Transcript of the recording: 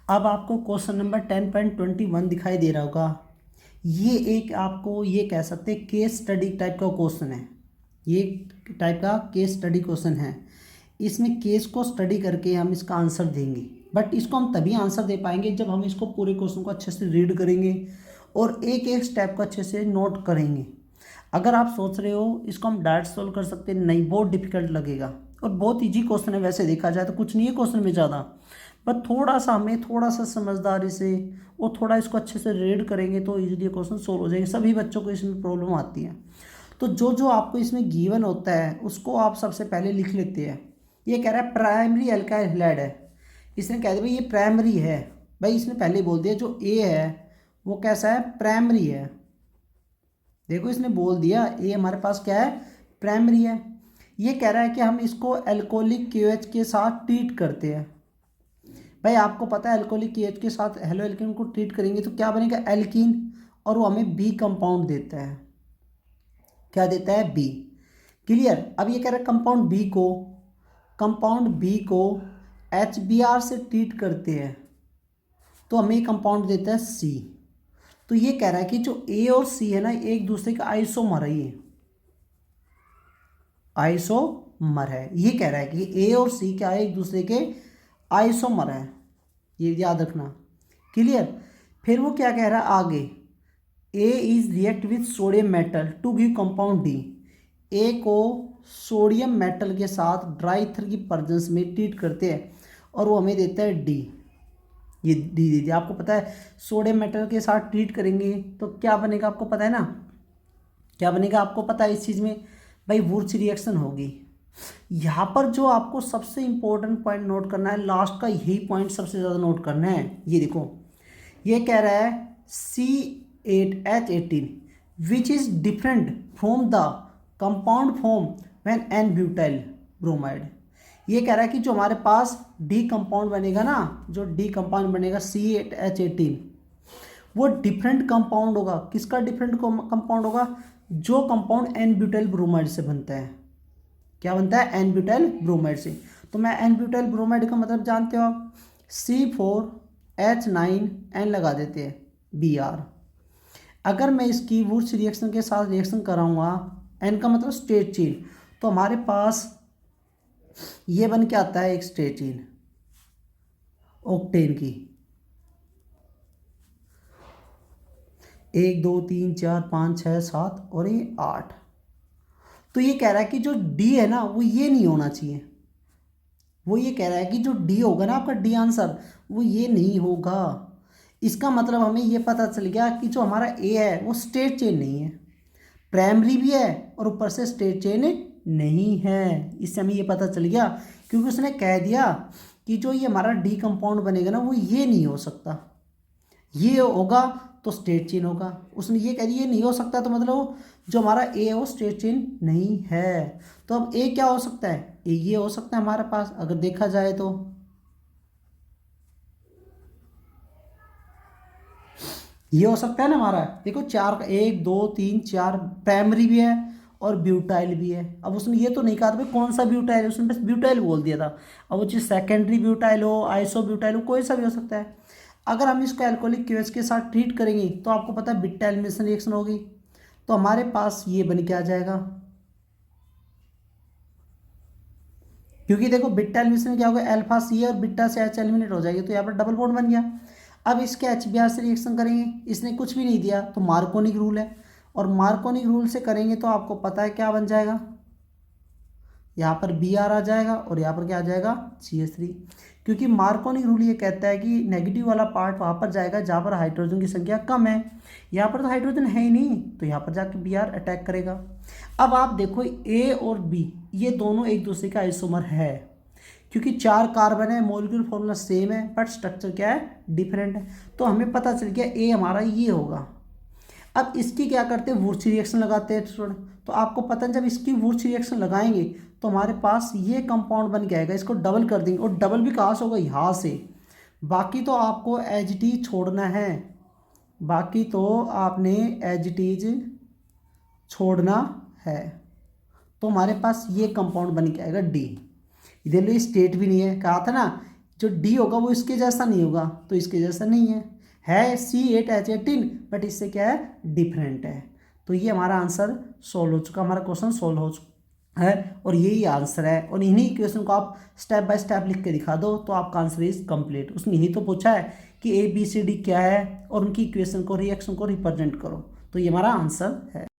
अब आपको question number 10.21 दिखाई दे रहा होगा। ये एक आपको ये कह सकते हैं केस स्टडी टाइप का क्वेश्चन है। ये टाइप का केस स्टडी क्वेश्चन है। इसमें केस को स्टडी करके हम इसका आंसर देंगे, बट इसको हम तभी आंसर दे पाएंगे जब हम इसको पूरे क्वेश्चन को अच्छे से रीड करेंगे और एक एक स्टेप को अच्छे से नोट करेंगे। अगर आप सोच रहे हो इसको हम डायरेक्ट सोल्व कर सकते हैं, नहीं, बहुत डिफिकल्ट लगेगा। और बहुत ईजी क्वेश्चन है, वैसे देखा जाए तो कुछ नहीं है क्वेश्चन में ज़्यादा, पर थोड़ा सा हमें थोड़ा सा समझदारी से और थोड़ा इसको अच्छे से रीड करेंगे तो इजीली क्वेश्चन सोल्व हो जाएंगे। सभी बच्चों को इसमें प्रॉब्लम आती है। तो जो जो आपको इसमें गिवन होता है उसको आप सबसे पहले लिख लेते हैं। ये कह रहा है प्राइमरी अल्काइल हैलाइड है। इसने कह दिया भाई ये प्राइमरी है। भाई इसने पहले ही बोल दिया जो ए है वो कैसा है, प्राइमरी है। देखो इसने बोल दिया ए हमारे पास क्या है, प्राइमरी है। ये कह रहा है कि हम इसको एल्कोहलिक KOH के साथ ट्रीट करते हैं। भाई आपको पता है एल्कोहलिक KOH के साथ हेलो एल्कीन को ट्रीट करेंगे तो क्या बनेगा, एल्कीन, और वो हमें बी कंपाउंड देता है। क्या देता है, बी। क्लियर। अब ये कह रहा है कंपाउंड बी को HBr से ट्रीट करते हैं तो हमें कंपाउंड देता है सी। तो ये कह रहा है कि जो ए और सी है ना एक दूसरे का आइसोमर है, ये आइसोमर है। ये कह रहा है कि ए और सी क्या है, एक दूसरे के आइसोमर है, ये याद रखना। क्लियर। फिर वो क्या कह रहा है आगे, A is react with sodium metal to give compound D. A को सोडियम मेटल के साथ ड्राई ईथर की प्रेजेंस में ट्रीट करते हैं और वो हमें देता है डी। ये डी दे दिया। आपको पता है सोडियम मेटल के साथ ट्रीट करेंगे तो क्या बनेगा, आपको पता है ना क्या बनेगा, आपको पता है इस चीज़ में, भाई वुर्च रिएक्शन होगी। यहाँ पर जो आपको सबसे इंपॉर्टेंट पॉइंट नोट करना है, लास्ट का यही पॉइंट सबसे ज़्यादा नोट करना है। ये देखो ये कह रहा है C8H18 which is different from the compound form when an butyl bromide. ये कह रहा है कि जो हमारे पास डी कंपाउंड बनेगा ना, जो डी कंपाउंड बनेगा C8H18 वो डिफरेंट कंपाउंड होगा। किसका डिफरेंट कंपाउंड होगा, जो कंपाउंड एन ब्यूटाइल ब्रोमाइड से बनता है। क्या बनता है, एन ब्यूटाइल ब्रोमाइड से। तो मैं एन ब्यूटाइल ब्रोमाइड का मतलब जानते हो आप, C4H9N लगा देते हैं Br। अगर मैं इसकी वुर्च रिएक्शन के साथ रिएक्शन कराऊंगा, एन का मतलब स्ट्रेट चेन, तो हमारे पास ये बन के आता है एक स्ट्रेट चेन ऑक्टेन की, 1 2 3 4 5 6 7 और ये 8। तो ये कह रहा है कि जो डी है ना वो ये नहीं होना चाहिए। वो ये कह रहा है कि जो डी होगा ना आपका डी आंसर वो ये नहीं होगा। इसका मतलब हमें ये पता चल गया कि जो हमारा ए है वो स्ट्रेट चेन नहीं है, प्राइमरी भी है और ऊपर से स्ट्रेट चेन नहीं है। इससे हमें ये पता चल गया क्योंकि उसने कह दिया कि जो ये हमारा डी कंपाउंड बनेगा ना वो ये नहीं हो सकता, ये होगा तो स्ट्रेट चेन होगा। उसने ये कह दिया ये नहीं हो सकता तो मतलब जो हमारा ए है वो स्ट्रेट चेन नहीं है। तो अब ए क्या हो सकता है, ए ये हो सकता है हमारे पास अगर देखा जाए तो। ये हो सकता है ना हमारा, देखो चार का 1 2 3 4 प्राइमरी भी है और ब्यूटाइल भी है। अब उसने ये तो नहीं कहा था भाई कौन सा ब्यूटाइल है, उसने बस ब्यूटाइल बोल दिया था। अब वो चीज़ सेकेंडरी ब्यूटाइल हो, आइसो ब्यूटाइल हो, कोई सा भी हो सकता है। अगर हम इसको एल्कोहलिक KOH के साथ ट्रीट करेंगे तो आपको पता है बिटा एलिमिनेशन रिएक्शन होगी, तो हमारे पास ये बन के आ जाएगा। क्योंकि देखो बिटा एलिमिनेशन क्या होगा, अल्फा सी और बिटा से H एलिमिनेट हो जाएगी, तो यहाँ पर डबल बॉन्ड बन गया। अब इसके HBr से रिएक्शन करेंगे, इसने कुछ भी नहीं दिया तो मार्कोनिक रूल है, और मार्कोनिक रूल से करेंगे तो आपको पता है क्या बन जाएगा, यहाँ पर Br आ जाएगा और यहाँ पर क्या आ जाएगा, CH3। क्योंकि मार्कोनी रूल ये कहता है कि नेगेटिव वाला पार्ट वहाँ पर जाएगा जहाँ पर हाइड्रोजन की संख्या कम है। यहाँ पर तो हाइड्रोजन है ही नहीं, तो यहाँ पर जाके Br अटैक करेगा। अब आप देखो A और B ये दोनों एक दूसरे का आइसोमर है, क्योंकि 4 कार्बन है, मॉलिक्यूलर फॉर्मूला सेम है बट स्ट्रक्चर क्या है, डिफरेंट है। तो हमें पता चल गया A हमारा ये होगा। अब इसकी क्या करते हैं, वुर्च रिएक्शन लगाते हैं स्टूडेंट। तो आपको पता है जब इसकी वुर्च रिएक्शन लगाएंगे तो हमारे पास ये कंपाउंड बन के आएगा, इसको डबल कर देंगे और डबल भी कहाँ से होगा, यहाँ से। बाकी तो आपको एज इट इज छोड़ना है, बाकी तो आपने एज इट इज छोड़ना है। तो हमारे पास ये कंपाउंड बन के आएगा डी। इधर लिए स्टेट भी नहीं है, कहा था ना जो डी होगा वो इसके जैसा नहीं होगा, तो इसके जैसा नहीं है C8H18 बट इससे क्या है, डिफरेंट है। तो ये हमारा आंसर सॉल्व हो चुका, हमारा क्वेश्चन सॉल्व हो चुका है और यही आंसर है। और इन्हीं इक्वेशन को आप स्टेप बाय स्टेप लिख के दिखा दो तो आपका आंसर इज कंप्लीट। उसने यही तो पूछा है कि ABCD क्या है और उनकी इक्वेशन को, रिएक्शन को रिप्रेजेंट करो, तो ये हमारा आंसर है।